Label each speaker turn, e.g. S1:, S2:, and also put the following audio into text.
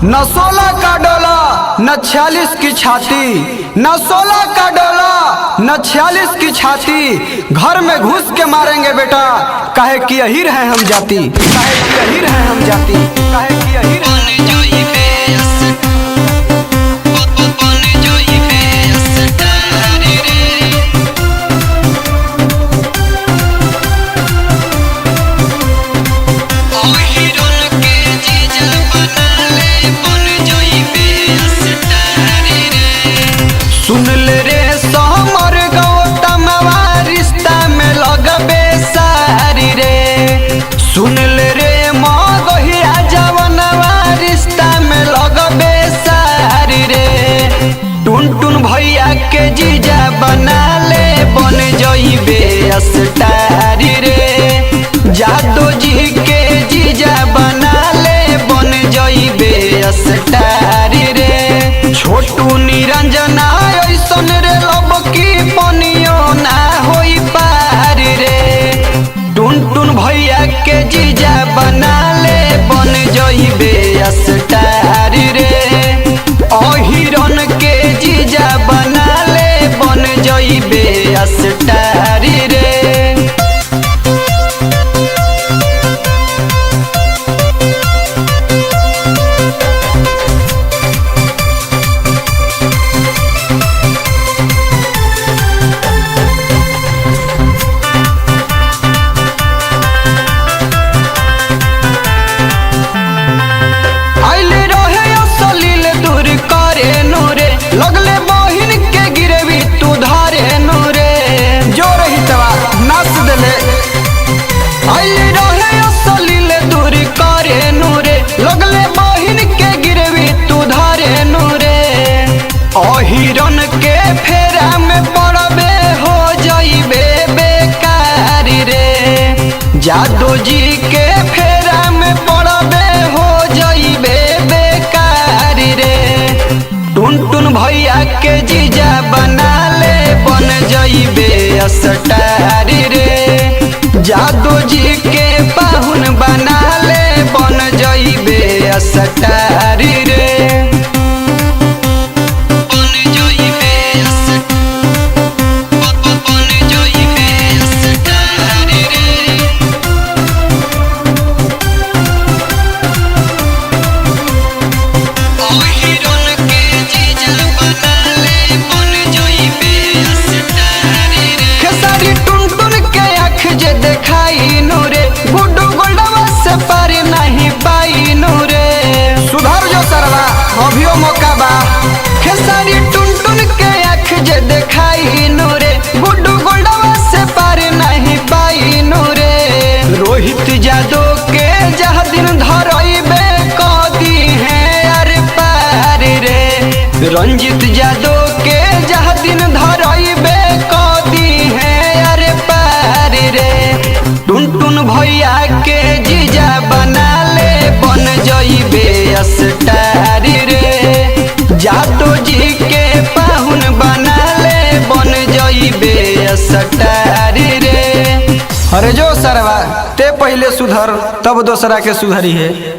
S1: न 16 का डोला न 46 की छाती, न 16 का डोला न 46 की छाती, घर में घुस के मारेंगे बेटा, काहे कि अहीर हैं हम जाति, काहे कि अहीर हैं हम जाति, काहे कि अहीर हैं। सुन ले रे समर गौतमवा रिश्ता में लगबे सारी रे, सुन ले रे मगहिया जवनवा रिश्ता में लगबे सारी रे, टुन टुन भैया के जीजा बना ले बन जइबे अस्टारी रे, जादू जी के जीजा बना ले बन जइबे अस्टारी रे, छोटू निरंजना ऐसन रे लब की पनियो ना होई पार रे, टुन टुन भैया के जीजा बना ले बन जइबे अस्टारी रे, अहिरन के जीजा बना ले बन जइबे अस्टारी रे। लगले बहिन के गिरवी तू धारे नूरे, जो रही तवा नाच देले आइले रहे असलील दूर करे नूरे, लगले बहिन के गिरवी तू धारे नूरे, अहिरन के फेरा में पड़बे हो जइबे बेकार रे, जादू जी के फेरा में पड़बे हो जइबे बेकार रे, टुन टुन भैया के जीजा बना ले बन जइबे अस्टारी रे, जादू जी के पाहुन बना ले बन जइबे अस्टारी रे। देखाई नूरे गुड्डू गोल्डवा से पार नहीं पाई नूरे, सुधर जो सरवा अभियो मौका बा, खेसारी टुन टुन के आँख जे देखाई नूरे, गुड्डू गोल्डवा से पार नहीं पाई नूरे, रोहित यादव के जह दिन धरइबे कदी है अरे पार रे, रंजित यादव के जह दिन धरइबे कदी है अरे पार रे, टुन टुन भैया के जीजा बना ले बन जइबे अस्टारी रे, जादू जी के पाहुन बना ले बन जइबे अस्टारी रे। अरे जो सरवा ते पहले सुधर तब दोसरा के सुधरी है।